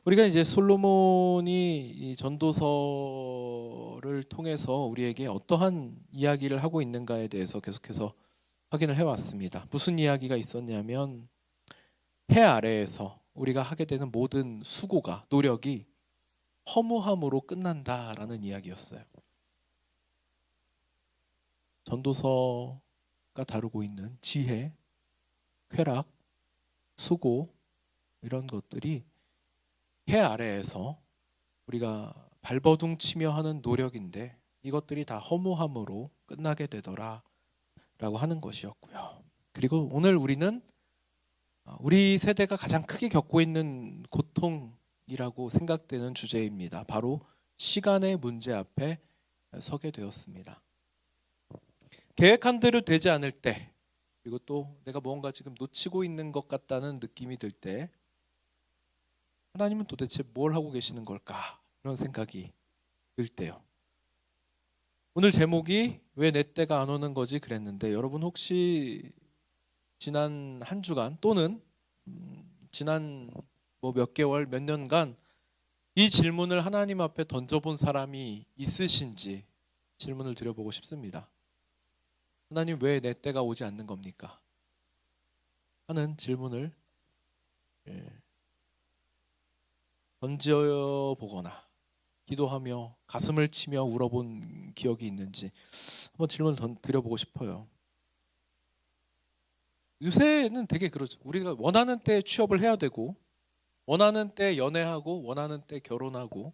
우리가 이제 솔로몬이 이 전도서를 통해서 우리에게 어떠한 이야기를 하고 있는가에 대해서 계속해서 확인을 해왔습니다. 무슨 이야기가 있었냐면 해 아래에서 우리가 하게 되는 모든 수고가 노력이 허무함으로 끝난다라는 이야기였어요. 전도서가 다루고 있는 지혜, 쾌락, 수고 이런 것들이 해 아래에서 우리가 발버둥 치며 하는 노력인데 이것들이 다 허무함으로 끝나게 되더라 라고 하는 것이었고요. 그리고 오늘 우리는 우리 세대가 가장 크게 겪고 있는 고통이라고 생각되는 주제입니다. 바로 시간의 문제 앞에 서게 되었습니다. 계획한 대로 되지 않을 때, 그리고 또 내가 무언가 지금 놓치고 있는 것 같다는 느낌이 들 때 하나님은 도대체 뭘 하고 계시는 걸까? 이런 생각이 들 때요. 오늘 제목이 왜 내 때가 안 오는 거지 그랬는데, 여러분 혹시 지난 한 주간 또는 지난 몇 개월, 몇 년간 이 질문을 하나님 앞에 던져본 사람이 있으신지 질문을 드려보고 싶습니다. 하나님, 왜 내 때가 오지 않는 겁니까? 하는 질문을 던져보거나 기도하며 가슴을 치며 울어본 기억이 있는지 한번 질문을 드려보고 싶어요. 요새는 되게 그러죠. 우리가 원하는 때 취업을 해야 되고, 원하는 때 연애하고, 원하는 때 결혼하고,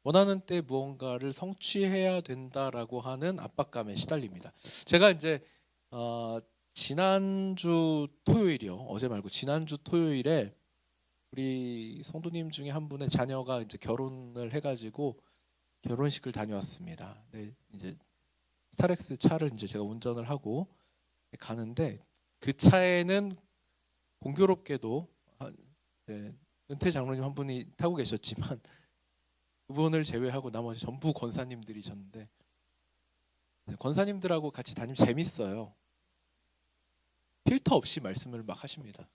원하는 때 무언가를 성취해야 된다라고 하는 압박감에 시달립니다. 제가 이제 지난주 토요일이요. 어제 말고 지난주 토요일에 우리 성도님 중에 한 분의 자녀가 이제 결혼을 해가지고 결혼식을 다녀왔습니다. 네, 이제 스타렉스 차를 이제 제가 운전을 하고 가는데 그 차에는 공교롭게도 은퇴 장로님 한 분이 타고 계셨지만 그분을 제외하고 나머지 전부 권사님들이셨는데, 권사님들하고 같이 다니면 재밌어요. 필터 없이 말씀을 막 하십니다.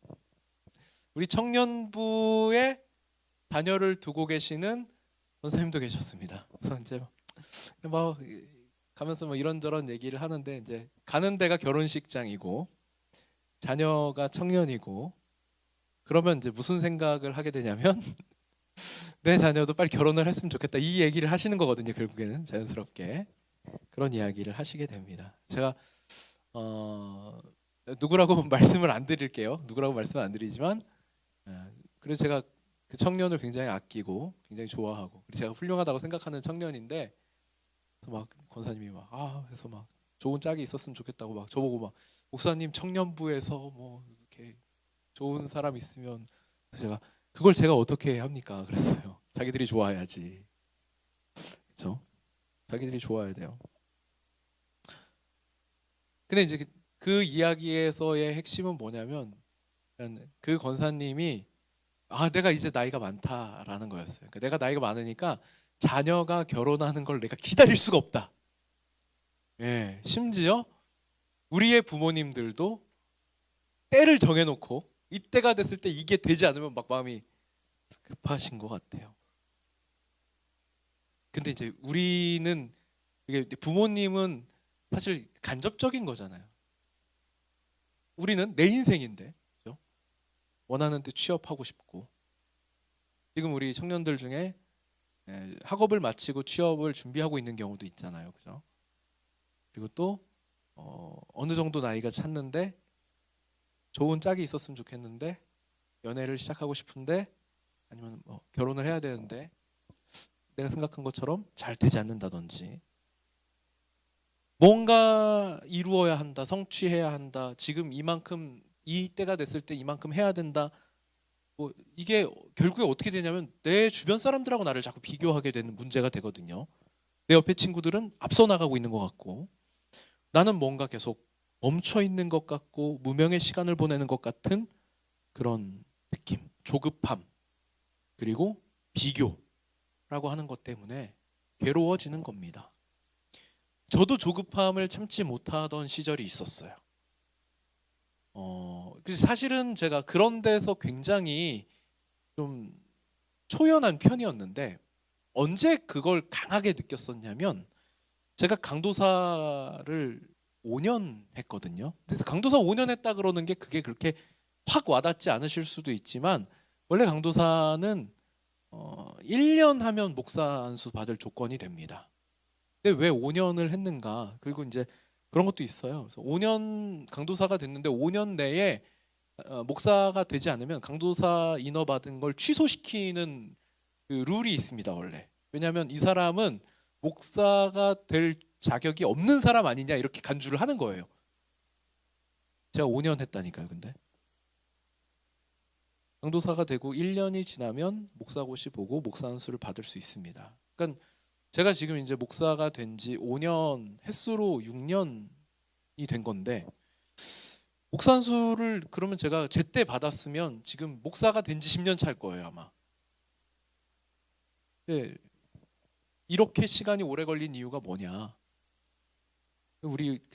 우리 청년부에 자녀를 두고 계시는 권사님도 계셨습니다. 그래서 이제 막 가면서 이런저런 얘기를 하는데, 이제 가는 데가 결혼식장이고 자녀가 청년이고, 그러면 이제 무슨 생각을 하게 되냐면 내 자녀도 빨리 결혼을 했으면 좋겠다, 이 얘기를 하시는 거거든요. 결국에는 자연스럽게 그런 이야기를 하시게 됩니다. 제가 누구라고 말씀을 안 드릴게요. 누구라고 말씀을 안 드리지만, 그래서 제가 그 청년을 굉장히 아끼고 굉장히 좋아하고, 그리고 제가 훌륭하다고 생각하는 청년인데, 그래서 막 권사님이 그래서 막 좋은 짝이 있었으면 좋겠다고 막 저보고 막, 목사님 청년부에서 뭐 이렇게 좋은 사람 있으면. 그래서 그걸 제가 어떻게 합니까? 그랬어요. 자기들이 좋아야지. 그렇죠? 자기들이 좋아야 돼요. 근데 이제 그 이야기에서의 핵심은 뭐냐면, 그 권사님이 내가 이제 나이가 많다라는 거였어요. 그러니까 내가 나이가 많으니까 자녀가 결혼하는 걸 내가 기다릴 수가 없다. 예, 심지어 우리의 부모님들도 때를 정해놓고 이때가 됐을 때 이게 되지 않으면 막 마음이 급하신 것 같아요. 근데 이제 우리는, 이게 부모님은 사실 간접적인 거잖아요. 우리는 내 인생인데, 그죠? 원하는 데 취업하고 싶고, 지금 우리 청년들 중에 학업을 마치고 취업을 준비하고 있는 경우도 있잖아요. 그죠? 그리고 또 어느 정도 나이가 찼는데 좋은 짝이 있었으면 좋겠는데, 연애를 시작하고 싶은데, 아니면 결혼을 해야 되는데 내가 생각한 것처럼 잘 되지 않는다든지, 뭔가 이루어야 한다, 성취해야 한다, 지금 이만큼, 이 때가 됐을 때 이만큼 해야 된다. 이게 결국에 어떻게 되냐면 내 주변 사람들하고 나를 자꾸 비교하게 되는 문제가 되거든요. 내 옆에 친구들은 앞서 나가고 있는 것 같고, 나는 뭔가 계속 멈춰 있는 것 같고 무명의 시간을 보내는 것 같은 그런 느낌, 조급함, 그리고 비교라고 하는 것 때문에 괴로워지는 겁니다. 저도 조급함을 참지 못하던 시절이 있었어요. 사실은 제가 그런 데서 굉장히 좀 초연한 편이었는데 언제 그걸 강하게 느꼈었냐면 제가 강도사를 5년 했거든요. 그래서 강도사 5년 했다 그러는 게 그게 그렇게 확 와닿지 않으실 수도 있지만 원래 강도사는 1년 하면 목사 안수 받을 조건이 됩니다. 근데 왜 5년을 했는가? 그리고 이제 그런 것도 있어요. 그래서 5년 강도사가 됐는데 5년 내에 목사가 되지 않으면 강도사 인허 받은 걸 취소시키는 그 룰이 있습니다, 원래. 왜냐하면 이 사람은 목사가 될 자격이 없는 사람 아니냐 이렇게 간주를 하는 거예요. 제가 5년 했다니까요, 근데. 강도사가 되고 1년이 지나면 목사고시 보고 목사 안수를 받을 수 있습니다. 그러니까 제가 지금 이제 목사가 된 지 5년 횟수로 6년이 된 건데 목사 안수를 그러면 제가 제때 받았으면 지금 목사가 된 지 10년 차일 거예요, 아마. 네, 이렇게 시간이 오래 걸린 이유가 뭐냐?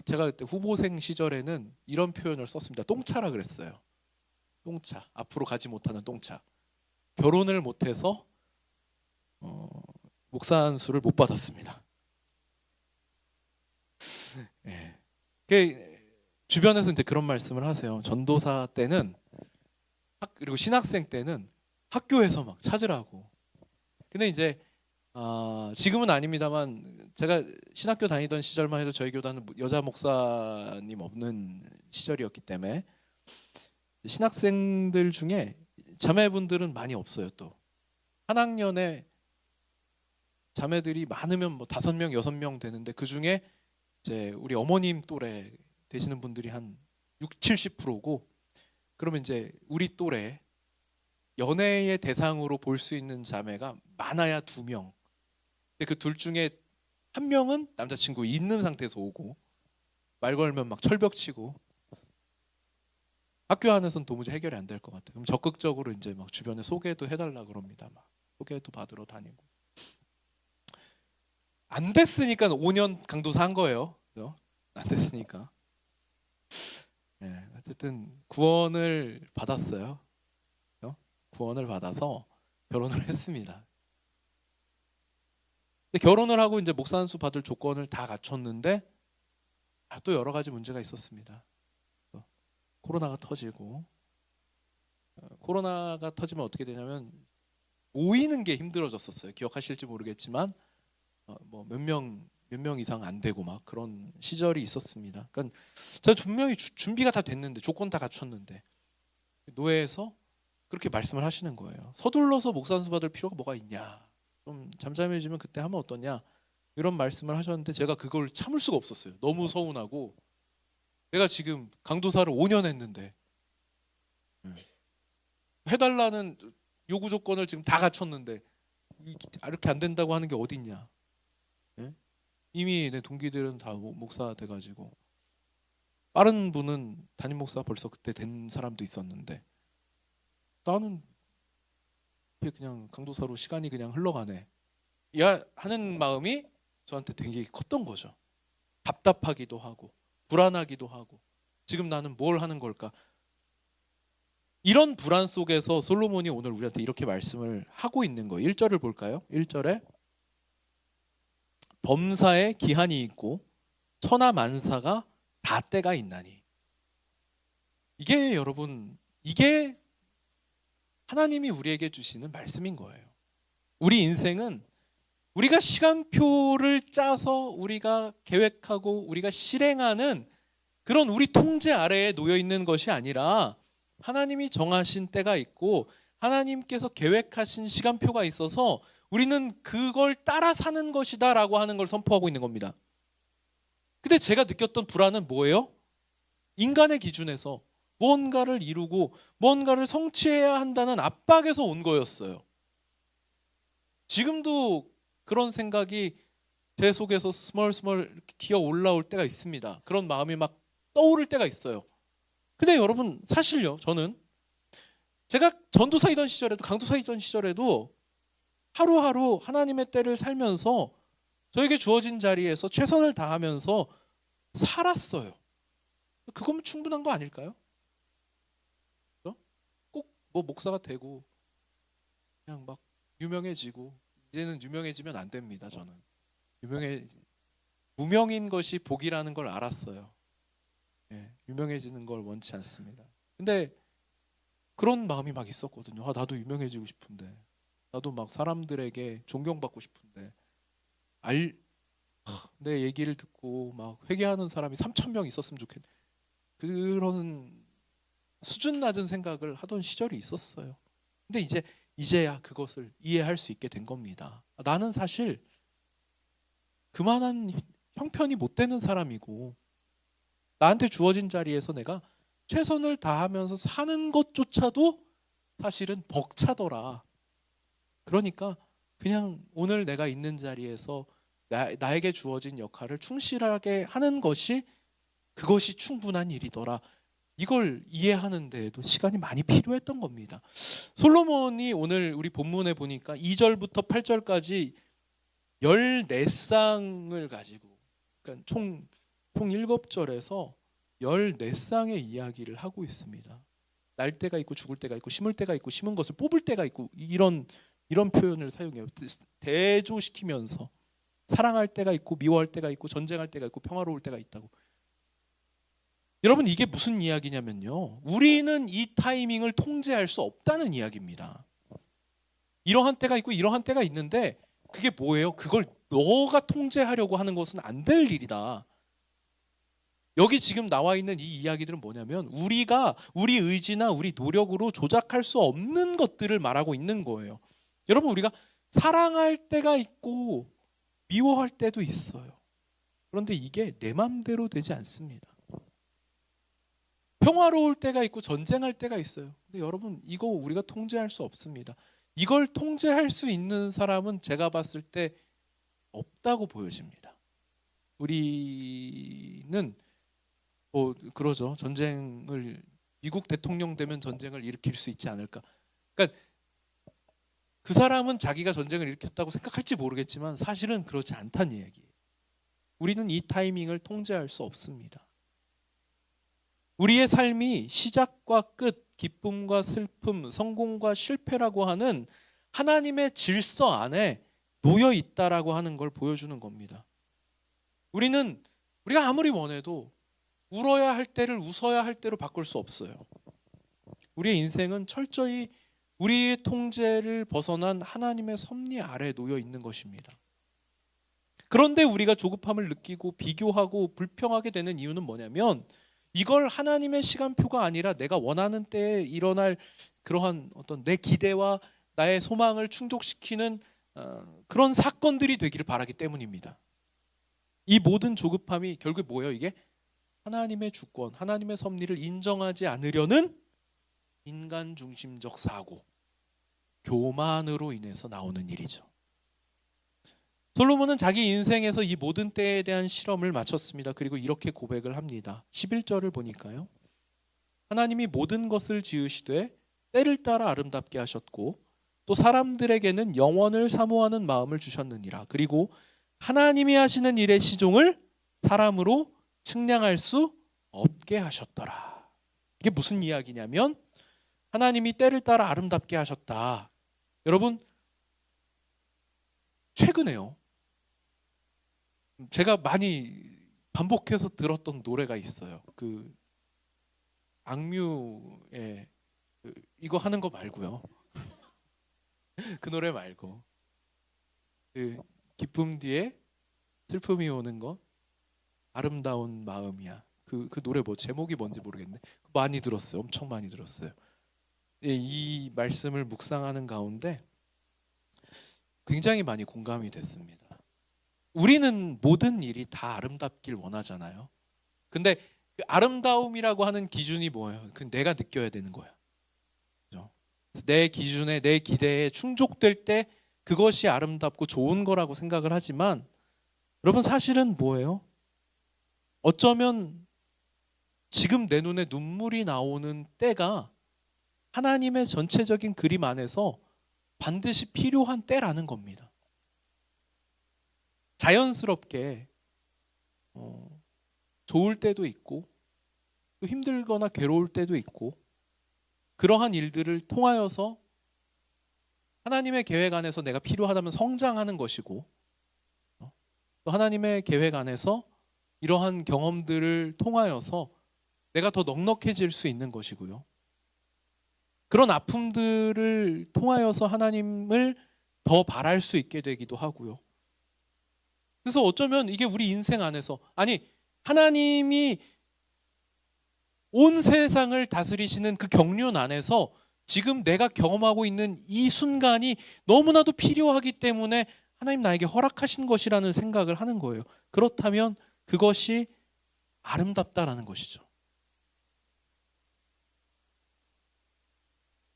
제가 그때 후보생 시절에는 이런 표현을 썼습니다. 똥차라 그랬어요. 똥차. 앞으로 가지 못하는 똥차. 결혼을 못해서 목사 안수를 못 받았습니다. 네. 주변에서 이제 그런 말씀을 하세요. 전도사 때는 그리고 신학생 때는 학교에서 막 찾으라고. 근데 이제 지금은 아닙니다만 제가 신학교 다니던 시절만 해도 저희 교단은 여자 목사님 없는 시절이었기 때문에 신학생들 중에 자매분들은 많이 없어요. 또 한 학년에 자매들이 많으면 뭐 5명, 6명 되는데 그 중에 이제 우리 어머님 또래 되시는 분들이 한 6, 70%고 그러면 이제 우리 또래 연애의 대상으로 볼 수 있는 자매가 많아야 2명. 근데 그 둘 중에 한 명은 남자친구 있는 상태에서 오고 말 걸면 막 철벽치고 학교 안에서는 도무지 해결이 안 될 것 같아요. 그럼 적극적으로 이제 막 주변에 소개도 해달라 그럽니다. 막 소개도 받으러 다니고. 안 됐으니까 5년 강도사 한 거예요. 그죠? 안 됐으니까. 네, 어쨌든 구원을 받았어요. 그죠? 구원을 받아서 결혼을 했습니다. 근데 결혼을 하고 이제 목사 안수 받을 조건을 다 갖췄는데 또 여러 가지 문제가 있었습니다. 코로나가 터지고 코로나가 터지면 어떻게 되냐면 모이는 게 힘들어졌었어요. 기억하실지 모르겠지만 뭐 몇 명 이상 안 되고 막 그런 시절이 있었습니다. 그러니까 제가 분명히 준비가 다 됐는데 조건 다 갖췄는데 노회에서 그렇게 말씀을 하시는 거예요. 서둘러서 목사 안수 받을 필요가 뭐가 있냐? 좀 잠잠해지면 그때 하면 어떠냐? 이런 말씀을 하셨는데 제가 그걸 참을 수가 없었어요. 너무 서운하고 내가 지금 강도사를 5년 했는데 해달라는 요구 조건을 지금 다 갖췄는데 이렇게 안 된다고 하는 게 어딨냐? 예? 이미 내 동기들은 다 목사 돼가지고 빠른 분은 담임 목사 벌써 그때 된 사람도 있었는데 나는 그냥 강도사로 시간이 그냥 흘러가네. 야 하는 마음이 저한테 되게 컸던 거죠. 답답하기도 하고 불안하기도 하고 지금 나는 뭘 하는 걸까? 이런 불안 속에서 솔로몬이 오늘 우리한테 이렇게 말씀을 하고 있는 거예요. 1절을 볼까요? 1절에 범사에 기한이 있고 천하 만사가 다 때가 있나니. 이게 여러분 이게 하나님이 우리에게 주시는 말씀인 거예요. 우리 인생은 우리가 시간표를 짜서 우리가 계획하고 우리가 실행하는 그런 우리 통제 아래에 놓여 있는 것이 아니라 하나님이 정하신 때가 있고 하나님께서 계획하신 시간표가 있어서 우리는 그걸 따라 사는 것이다 라고 하는 걸 선포하고 있는 겁니다. 근데 제가 느꼈던 불안은 뭐예요? 인간의 기준에서 무언가를 이루고 무언가를 성취해야 한다는 압박에서 온 거였어요. 지금도 그런 생각이 제 속에서 스멀스멀 기어 올라올 때가 있습니다. 그런 마음이 막 떠오를 때가 있어요. 근데 여러분 사실요, 저는 제가 전도사이던 시절에도 강도사이던 시절에도 하루하루 하나님의 때를 살면서 저에게 주어진 자리에서 최선을 다하면서 살았어요. 그거면 충분한 거 아닐까요? 꼭 뭐 목사가 되고 그냥 막 유명해지고 이제는 유명해지면 안 됩니다. 저는 무명인 것이 복이라는 걸 알았어요. 예, 유명해지는 걸 원치 않습니다. 근데 그런 마음이 막 있었거든요. 아, 나도 유명해지고 싶은데, 나도 막 사람들에게 존경받고 싶은데, 내 얘기를 듣고 막 회개하는 사람이 3천 명 있었으면 좋겠네. 그런 수준 낮은 생각을 하던 시절이 있었어요. 근데 이제야 그것을 이해할 수 있게 된 겁니다. 나는 사실 그만한 형편이 못 되는 사람이고, 나한테 주어진 자리에서 내가 최선을 다하면서 사는 것조차도 사실은 벅차더라. 그러니까 그냥 오늘 내가 있는 자리에서 나에게 주어진 역할을 충실하게 하는 것이, 그것이 충분한 일이더라. 이걸 이해하는 데에도 시간이 많이 필요했던 겁니다. 솔로몬이 오늘 우리 본문에 보니까 2절부터 8절까지 14쌍을 가지고, 그러니까 총 7절에서 14쌍의 이야기를 하고 있습니다. 날 때가 있고 죽을 때가 있고 심을 때가 있고 심은 것을 뽑을 때가 있고, 이런 표현을 사용해요. 대조시키면서 사랑할 때가 있고 미워할 때가 있고 전쟁할 때가 있고 평화로울 때가 있다고. 여러분, 이게 무슨 이야기냐면요, 우리는 이 타이밍을 통제할 수 없다는 이야기입니다. 이러한 때가 있고 이러한 때가 있는데, 그게 뭐예요? 그걸 너가 통제하려고 하는 것은 안 될 일이다. 여기 지금 나와 있는 이 이야기들은 뭐냐면, 우리가 우리 의지나 우리 노력으로 조작할 수 없는 것들을 말하고 있는 거예요. 여러분, 우리가 사랑할 때가 있고 미워할 때도 있어요. 그런데 이게 내 맘대로 되지 않습니다. 평화로울 때가 있고 전쟁할 때가 있어요. 근데 여러분, 이거 우리가 통제할 수 없습니다. 이걸 통제할 수 있는 사람은 제가 봤을 때 없다고 보여집니다. 우리는 그러죠. 전쟁을, 미국 대통령 되면 전쟁을 일으킬 수 있지 않을까. 그러니까 그 사람은 자기가 전쟁을 일으켰다고 생각할지 모르겠지만 사실은 그렇지 않다는 얘기예요. 우리는 이 타이밍을 통제할 수 없습니다. 우리의 삶이 시작과 끝, 기쁨과 슬픔, 성공과 실패라고 하는 하나님의 질서 안에 놓여 있다라고 하는 걸 보여주는 겁니다. 우리가 아무리 원해도 울어야 할 때를 웃어야 할 때로 바꿀 수 없어요. 우리의 인생은 철저히 우리의 통제를 벗어난 하나님의 섭리 아래 놓여 있는 것입니다. 그런데 우리가 조급함을 느끼고 비교하고 불평하게 되는 이유는 뭐냐면, 이걸 하나님의 시간표가 아니라 내가 원하는 때에 일어날 그러한 어떤 내 기대와 나의 소망을 충족시키는 그런 사건들이 되기를 바라기 때문입니다. 이 모든 조급함이 결국 뭐예요? 이게 하나님의 주권, 하나님의 섭리를 인정하지 않으려는 인간 중심적 사고, 교만으로 인해서 나오는 일이죠. 솔로몬은 자기 인생에서 이 모든 때에 대한 실험을 마쳤습니다. 그리고 이렇게 고백을 합니다. 11절을 보니까요, 하나님이 모든 것을 지으시되 때를 따라 아름답게 하셨고 또 사람들에게는 영원을 사모하는 마음을 주셨느니라. 그리고 하나님이 하시는 일의 시종을 사람으로 측량할 수 없게 하셨더라. 이게 무슨 이야기냐면, 하나님이 때를 따라 아름답게 하셨다. 여러분, 최근에요, 제가 많이 반복해서 들었던 노래가 있어요. 그 악뮤의 이거 하는 거 말고요. 그 노래 말고, 그 기쁨 뒤에 슬픔이 오는 것, 아름다운 마음이야. 그 노래 제목이 뭔지 모르겠네. 많이 들었어요. 엄청 많이 들었어요. 예, 이 말씀을 묵상하는 가운데 굉장히 많이 공감이 됐습니다. 우리는 모든 일이 다 아름답길 원하잖아요. 근데 그 아름다움이라고 하는 기준이 뭐예요? 그 내가 느껴야 되는 거야. 그죠? 내 기준에, 내 기대에 충족될 때 그것이 아름답고 좋은 거라고 생각을 하지만, 여러분, 사실은 뭐예요? 어쩌면 지금 내 눈에 눈물이 나오는 때가 하나님의 전체적인 그림 안에서 반드시 필요한 때라는 겁니다. 자연스럽게 좋을 때도 있고 또 힘들거나 괴로울 때도 있고, 그러한 일들을 통하여서 하나님의 계획 안에서 내가 필요하다면 성장하는 것이고, 또 하나님의 계획 안에서 이러한 경험들을 통하여서 내가 더 넉넉해질 수 있는 것이고요. 그런 아픔들을 통하여서 하나님을 더 바랄 수 있게 되기도 하고요. 그래서 어쩌면 이게 우리 인생 안에서, 아니, 하나님이 온 세상을 다스리시는 그 경륜 안에서 지금 내가 경험하고 있는 이 순간이 너무나도 필요하기 때문에 하나님 나에게 허락하신 것이라는 생각을 하는 거예요. 그렇다면 그것이 아름답다라는 것이죠.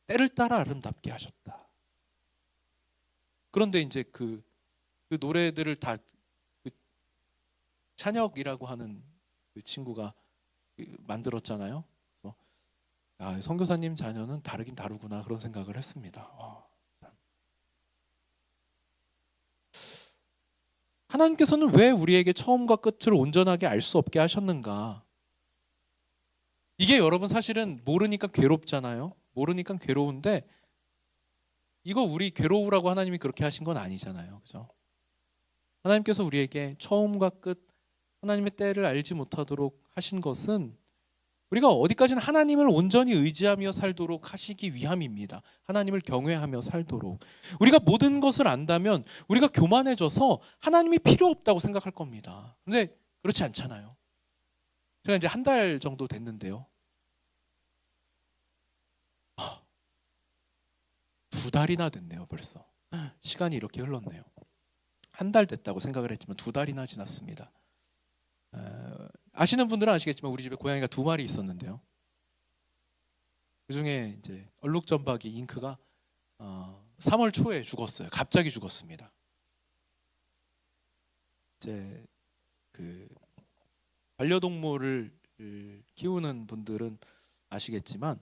때를 따라 아름답게 하셨다. 그런데 이제 그 노래들을 다 그 찬혁이라고 하는 그 친구가 만들었잖아요. 그래서 선교사님 자녀는 다르긴 다르구나 그런 생각을 했습니다. 하나님께서는 왜 우리에게 처음과 끝을 온전하게 알 수 없게 하셨는가? 이게 여러분 사실은 모르니까 괴롭잖아요. 모르니까 괴로운데 이거 우리 괴로우라고 하나님이 그렇게 하신 건 아니잖아요. 그죠? 하나님께서 우리에게 처음과 끝 하나님의 때를 알지 못하도록 하신 것은 우리가 어디까지는 하나님을 온전히 의지하며 살도록 하시기 위함입니다. 하나님을 경외하며 살도록. 우리가 모든 것을 안다면 우리가 교만해져서 하나님이 필요 없다고 생각할 겁니다. 근데 그렇지 않잖아요. 제가 이제 한 달 정도 됐는데요. 2달이나 됐네요, 벌써. 시간이 이렇게 흘렀네요. 한 달 됐다고 생각을 했지만 2달이나 지났습니다. 아시는 분들은 아시겠지만 우리 집에 고양이가 2마리 있었는데요. 그 중에 이제 얼룩점박이 잉크가 3월 초에 죽었어요. 갑자기 죽었습니다. 이제 그 반려동물을 키우는 분들은 아시겠지만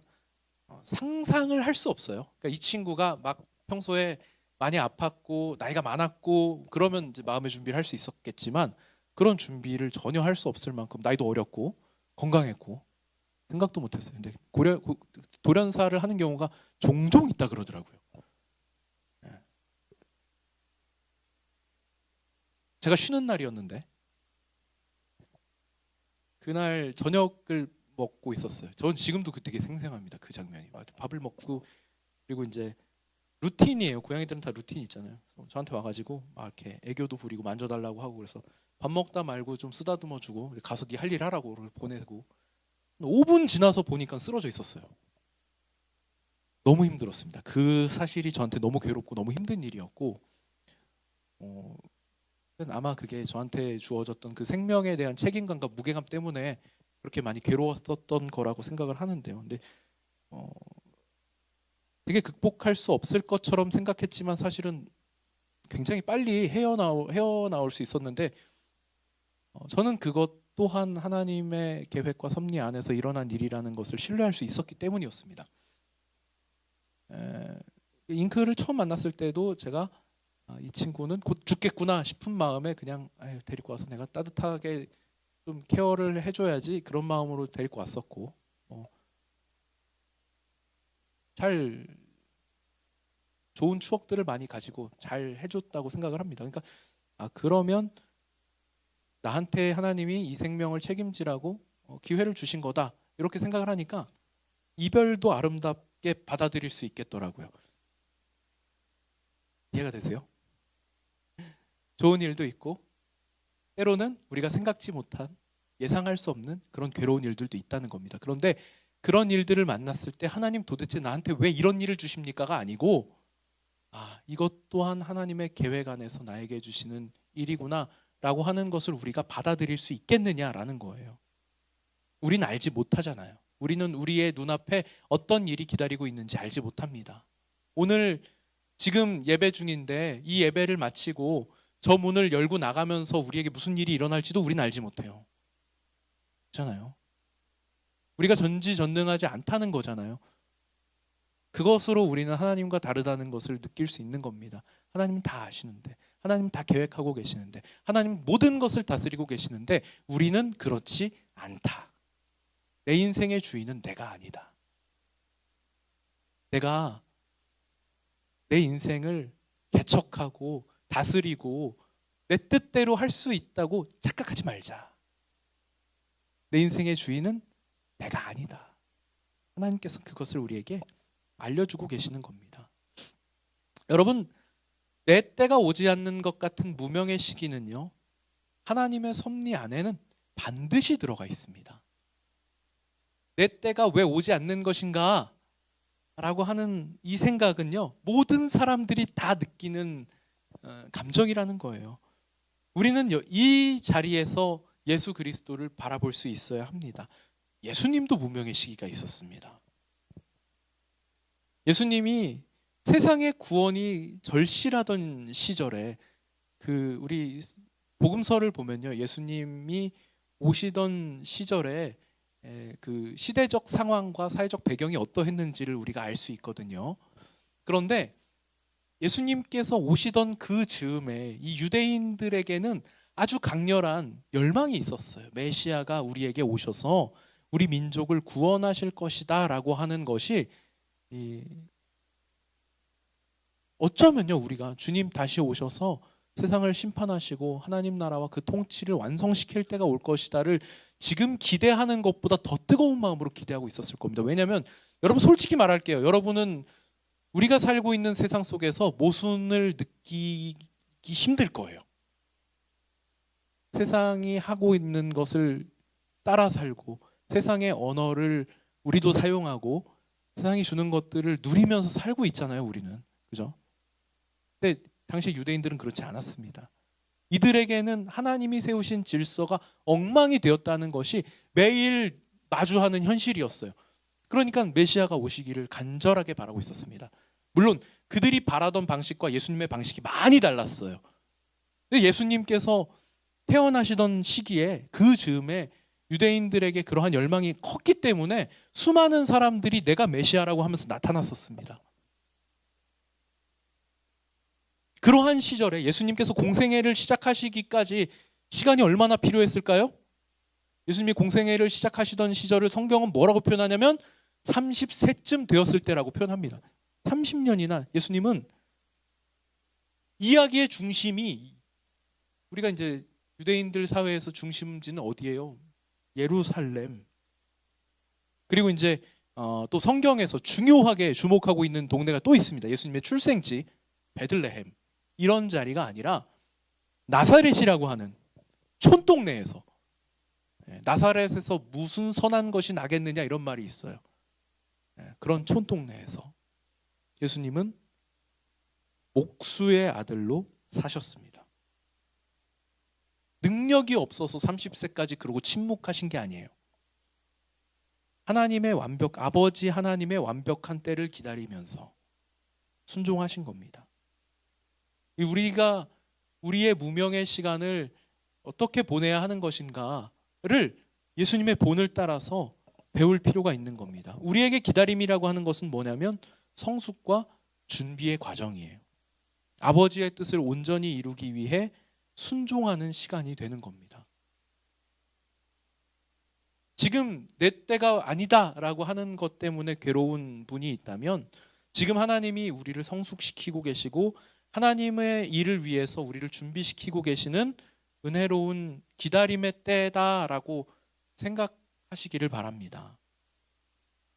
상상을 할 수 없어요. 그러니까 이 친구가 막 평소에 많이 아팠고 나이가 많았고 그러면 이제 마음의 준비를 할 수 있었겠지만 그런 준비를 전혀 할 수 없을 만큼 나이도 어렸고 건강했고 생각도 못했어요. 근데 돌연사를 하는 경우가 종종 있다 그러더라고요. 제가 쉬는 날이었는데 그날 저녁을 먹고 있었어요. 저는 지금도 되게 생생합니다. 그 장면이. 밥을 먹고 그리고 이제 루틴이에요. 고양이들은 다 루틴이 있잖아요. 저한테 와가지고 막 이렇게 애교도 부리고 만져달라고 하고 그래서 밥 먹다 말고 좀 쓰다듬어주고 가서 네 할 일 하라고 보내고 5분 지나서 보니까 쓰러져 있었어요. 너무 힘들었습니다. 그 사실이 저한테 너무 괴롭고 너무 힘든 일이었고 아마 그게 저한테 주어졌던 그 생명에 대한 책임감과 무게감 때문에 그렇게 많이 괴로웠었던 거라고 생각을 하는데요. 근데 되게 극복할 수 없을 것처럼 생각했지만 사실은 굉장히 빨리 헤어나올 수 있었는데 저는 그것 또한 하나님의 계획과 섭리 안에서 일어난 일이라는 것을 신뢰할 수 있었기 때문이었습니다. 잉크를 처음 만났을 때도 제가 이 친구는 곧 죽겠구나 싶은 마음에 그냥 데리고 와서 내가 따뜻하게 좀 케어를 해줘야지 그런 마음으로 데리고 왔었고 잘 좋은 추억들을 많이 가지고 잘 해줬다고 생각을 합니다. 그러니까 그러면 나한테 하나님이 이 생명을 책임지라고 기회를 주신 거다 이렇게 생각을 하니까 이별도 아름답게 받아들일 수 있겠더라고요. 이해가 되세요? 좋은 일도 있고 때로는 우리가 생각지 못한 예상할 수 없는 그런 괴로운 일들도 있다는 겁니다. 그런데 그런 일들을 만났을 때 하나님 도대체 나한테 왜 이런 일을 주십니까가 아니고 이것 또한 하나님의 계획 안에서 나에게 주시는 일이구나 라고 하는 것을 우리가 받아들일 수 있겠느냐라는 거예요. 우리는 알지 못하잖아요. 우리는 우리의 눈앞에 어떤 일이 기다리고 있는지 알지 못합니다. 오늘 지금 예배 중인데 이 예배를 마치고 저 문을 열고 나가면서 우리에게 무슨 일이 일어날지도 우리는 알지 못해요. 그렇잖아요. 우리가 전지전능하지 않다는 거잖아요. 그것으로 우리는 하나님과 다르다는 것을 느낄 수 있는 겁니다. 하나님은 다 아시는데, 하나님은 다 계획하고 계시는데, 하나님은 모든 것을 다스리고 계시는데 우리는 그렇지 않다. 내 인생의 주인은 내가 아니다. 내가 내 인생을 개척하고 다스리고 내 뜻대로 할 수 있다고 착각하지 말자. 내 인생의 주인은 내가 아니다. 하나님께서 그것을 우리에게 알려주고 계시는 겁니다. 여러분, 내 때가 오지 않는 것 같은 무명의 시기는요, 하나님의 섭리 안에는 반드시 들어가 있습니다. 내 때가 왜 오지 않는 것인가? 라고 하는 이 생각은요, 모든 사람들이 다 느끼는 감정이라는 거예요. 우리는 이 자리에서 예수 그리스도를 바라볼 수 있어야 합니다. 예수님도 무명의 시기가 있었습니다. 예수님이 세상의 구원이 절실하던 시절에 우리 복음서를 보면요, 예수님이 오시던 시절에 그 시대적 상황과 사회적 배경이 어떠했는지를 우리가 알 수 있거든요. 그런데 예수님께서 오시던 그 즈음에 이 유대인들에게는 아주 강렬한 열망이 있었어요. 메시아가 우리에게 오셔서 우리 민족을 구원하실 것이다 라고 하는 것이 어쩌면요, 우리가 주님 다시 오셔서 세상을 심판하시고 하나님 나라와 그 통치를 완성시킬 때가 올 것이다를 지금 기대하는 것보다 더 뜨거운 마음으로 기대하고 있었을 겁니다. 왜냐하면 여러분, 솔직히 말할게요. 여러분은 우리가 살고 있는 세상 속에서 모순을 느끼기 힘들 거예요. 세상이 하고 있는 것을 따라 살고 세상의 언어를 우리도 사용하고 세상이 주는 것들을 누리면서 살고 있잖아요, 우리는. 그죠? 근데 당시 유대인들은 그렇지 않았습니다. 이들에게는 하나님이 세우신 질서가 엉망이 되었다는 것이 매일 마주하는 현실이었어요. 그러니까 메시아가 오시기를 간절하게 바라고 있었습니다. 물론 그들이 바라던 방식과 예수님의 방식이 많이 달랐어요. 근데 예수님께서 태어나시던 시기에 그 즈음에 유대인들에게 그러한 열망이 컸기 때문에 수많은 사람들이 내가 메시아라고 하면서 나타났었습니다. 그러한 시절에 예수님께서 공생애를 시작하시기까지 시간이 얼마나 필요했을까요? 예수님이 공생애를 시작하시던 시절을 성경은 뭐라고 표현하냐면 30세쯤 되었을 때라고 표현합니다. 30년이나 예수님은 이야기의 중심이, 우리가 이제 유대인들 사회에서 중심지는 어디예요? 예루살렘. 그리고 이제 또 성경에서 중요하게 주목하고 있는 동네가 또 있습니다. 예수님의 출생지 베들레헴. 이런 자리가 아니라 나사렛이라고 하는 촌동네에서, 나사렛에서 무슨 선한 것이 나겠느냐 이런 말이 있어요. 그런 촌동네에서 예수님은 목수의 아들로 사셨습니다. 능력이 없어서 30세까지 그러고 침묵하신 게 아니에요. 아버지 하나님의 완벽한 때를 기다리면서 순종하신 겁니다. 우리가 우리의 무명의 시간을 어떻게 보내야 하는 것인가를 예수님의 본을 따라서 배울 필요가 있는 겁니다. 우리에게 기다림이라고 하는 것은 뭐냐면 성숙과 준비의 과정이에요. 아버지의 뜻을 온전히 이루기 위해 순종하는 시간이 되는 겁니다. 지금 내 때가 아니다라고 하는 것 때문에 괴로운 분이 있다면, 지금 하나님이 우리를 성숙시키고 계시고 하나님의 일을 위해서 우리를 준비시키고 계시는 은혜로운 기다림의 때다라고 생각하시기를 바랍니다.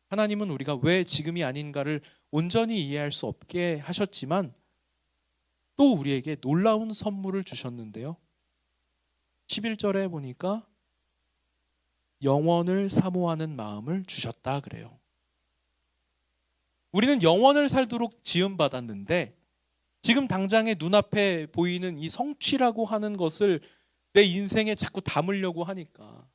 하나님은 우리가 왜 지금이 아닌가를 온전히 이해할 수 없게 하셨지만 또 우리에게 놀라운 선물을 주셨는데요. 11절에 보니까 영원을 사모하는 마음을 주셨다 그래요. 우리는 영원을 살도록 지음받았는데 지금 당장의 눈앞에 보이는 이 성취라고 하는 것을 내 인생에 자꾸 담으려고 하니까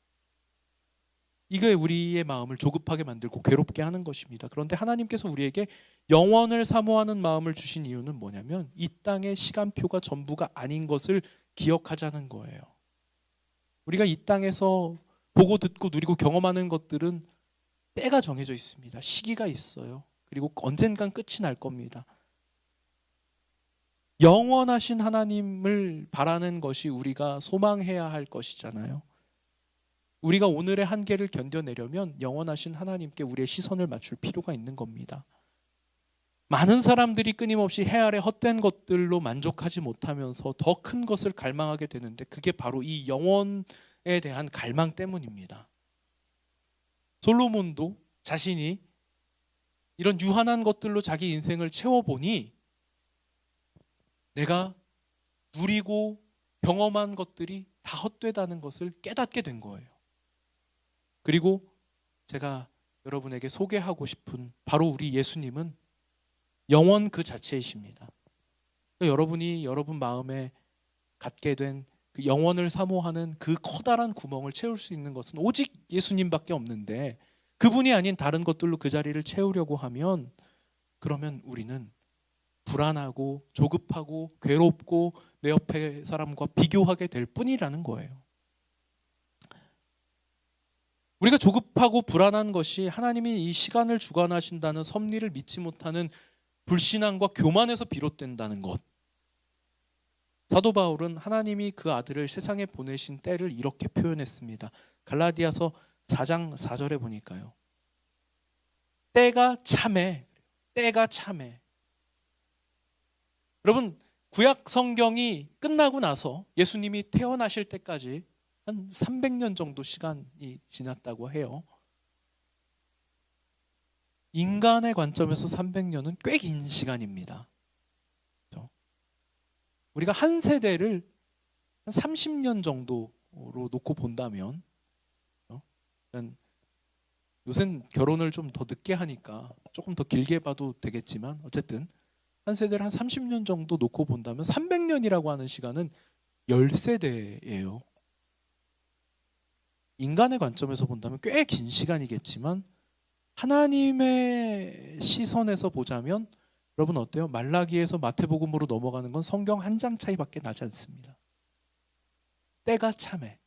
이게 우리의 마음을 조급하게 만들고 괴롭게 하는 것입니다. 그런데 하나님께서 우리에게 영원을 사모하는 마음을 주신 이유는 뭐냐면 이 땅의 시간표가 전부가 아닌 것을 기억하자는 거예요. 우리가 이 땅에서 보고 듣고 누리고 경험하는 것들은 때가 정해져 있습니다. 시기가 있어요. 그리고 언젠간 끝이 날 겁니다. 영원하신 하나님을 바라는 것이 우리가 소망해야 할 것이잖아요. 우리가 오늘의 한계를 견뎌내려면 영원하신 하나님께 우리의 시선을 맞출 필요가 있는 겁니다. 많은 사람들이 끊임없이 해 아래 헛된 것들로 만족하지 못하면서 더 큰 것을 갈망하게 되는데 그게 바로 이 영혼에 대한 갈망 때문입니다. 솔로몬도 자신이 이런 유한한 것들로 자기 인생을 채워보니 내가 누리고 경험한 것들이 다 헛되다는 것을 깨닫게 된 거예요. 그리고 제가 여러분에게 소개하고 싶은 바로 우리 예수님은 영원 그 자체이십니다. 여러분이 여러분 마음에 갖게 된 그 영원을 사모하는 그 커다란 구멍을 채울 수 있는 것은 오직 예수님밖에 없는데 그분이 아닌 다른 것들로 그 자리를 채우려고 하면 그러면 우리는 불안하고 조급하고 괴롭고 내 옆에 사람과 비교하게 될 뿐이라는 거예요. 우리가 조급하고 불안한 것이 하나님이 이 시간을 주관하신다는 섭리를 믿지 못하는 불신앙과 교만에서 비롯된다는 것. 사도 바울은 하나님이 그 아들을 세상에 보내신 때를 이렇게 표현했습니다. 갈라디아서 4장 4절에 보니까요. 때가 참해. 때가 참해. 여러분, 구약 성경이 끝나고 나서 예수님이 태어나실 때까지 한 300년 정도 시간이 지났다고 해요. 인간의 관점에서 300년은 꽤 긴 시간입니다. 그렇죠? 우리가 한 세대를 한 30년 정도로 놓고 본다면, 그렇죠? 요새는 결혼을 좀 더 늦게 하니까 조금 더 길게 봐도 되겠지만 어쨌든 한 세대를 한 30년 정도 놓고 본다면 300년이라고 하는 시간은 10세대예요. 인간의 관점에서 본다면 꽤 긴 시간이겠지만 하나님의 시선에서 보자면 여러분 어때요? 말라기에서 마태복음으로 넘어가는 건 성경 한 장 차이밖에 나지 않습니다. 때가 참해.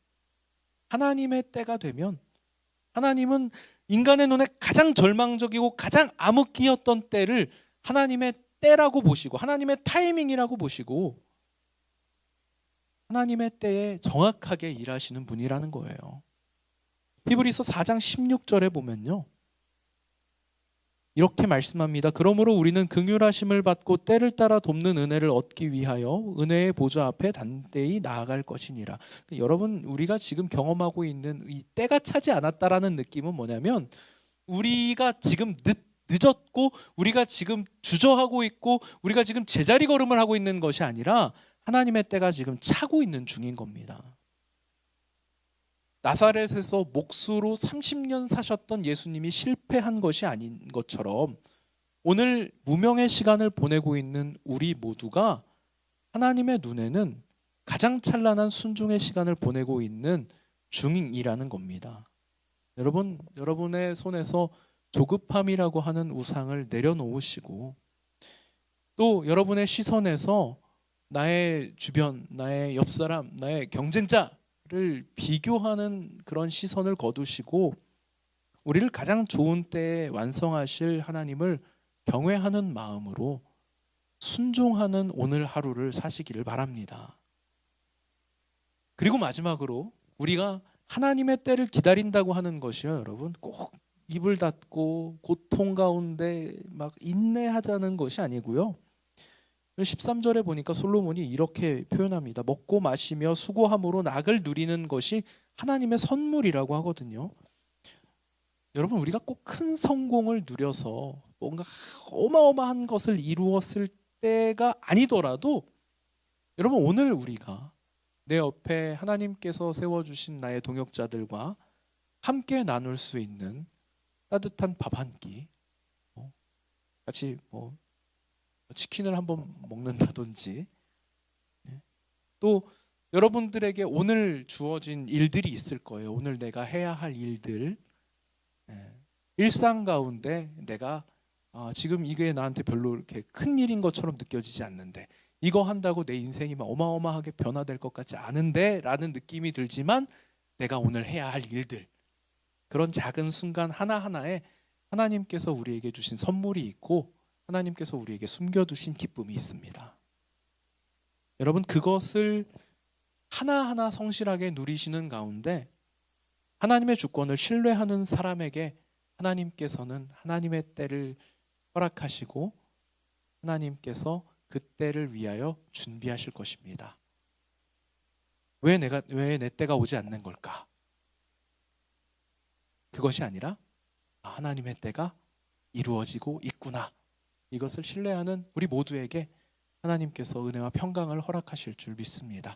하나님의 때가 되면 하나님은 인간의 눈에 가장 절망적이고 가장 암흑기였던 때를 하나님의 때라고 보시고 하나님의 타이밍이라고 보시고 하나님의 때에 정확하게 일하시는 분이라는 거예요. 히브리서 4장 16절에 보면요. 이렇게 말씀합니다. 그러므로 우리는 긍휼하심을 받고 때를 따라 돕는 은혜를 얻기 위하여 은혜의 보좌 앞에 단대히 나아갈 것이니라. 여러분 우리가 지금 경험하고 있는 이 때가 차지 않았다라는 느낌은 뭐냐면 우리가 지금 늦었고 우리가 지금 주저하고 있고 우리가 지금 제자리 걸음을 하고 있는 것이 아니라 하나님의 때가 지금 차고 있는 중인 겁니다. 나사렛에서 목수로 30년 사셨던 예수님이 실패한 것이 아닌 것처럼 오늘 무명의 시간을 보내고 있는 우리 모두가 하나님의 눈에는 가장 찬란한 순종의 시간을 보내고 있는 중이라는 겁니다. 여러분, 여러분의 손에서 조급함이라고 하는 우상을 내려놓으시고 또 여러분의 시선에서 나의 주변, 나의 옆사람, 나의 경쟁자 를 비교하는 그런 시선을 거두시고 우리를 가장 좋은 때에 완성하실 하나님을 경외하는 마음으로 순종하는 오늘 하루를 사시기를 바랍니다. 그리고 마지막으로 우리가 하나님의 때를 기다린다고 하는 것이요, 여러분 꼭 입을 닫고 고통 가운데 막 인내하자는 것이 아니고요. 13절에 보니까 솔로몬이 이렇게 표현합니다. 먹고 마시며 수고함으로 낙을 누리는 것이 하나님의 선물이라고 하거든요. 여러분 우리가 꼭 큰 성공을 누려서 뭔가 어마어마한 것을 이루었을 때가 아니더라도 여러분 오늘 우리가 내 옆에 하나님께서 세워주신 나의 동역자들과 함께 나눌 수 있는 따뜻한 밥 한 끼, 같이 치킨을 한번 먹는다든지 또 여러분들에게 오늘 주어진 일들이 있을 거예요. 오늘 내가 해야 할 일들, 일상 가운데 내가 지금 이게 나한테 별로 이렇게 큰 일인 것처럼 느껴지지 않는데 이거 한다고 내 인생이 막 어마어마하게 변화될 것 같지 않은데 라는 느낌이 들지만 내가 오늘 해야 할 일들, 그런 작은 순간 하나하나에 하나님께서 우리에게 주신 선물이 있고 하나님께서 우리에게 숨겨두신 기쁨이 있습니다. 여러분 그것을 하나하나 성실하게 누리시는 가운데 하나님의 주권을 신뢰하는 사람에게 하나님께서는 하나님의 때를 허락하시고 하나님께서 그때를 위하여 준비하실 것입니다. 왜 내 때가 오지 않는 걸까? 그것이 아니라 하나님의 때가 이루어지고 있구나. 이것을 신뢰하는 우리 모두에게 하나님께서 은혜와 평강을 허락하실 줄 믿습니다.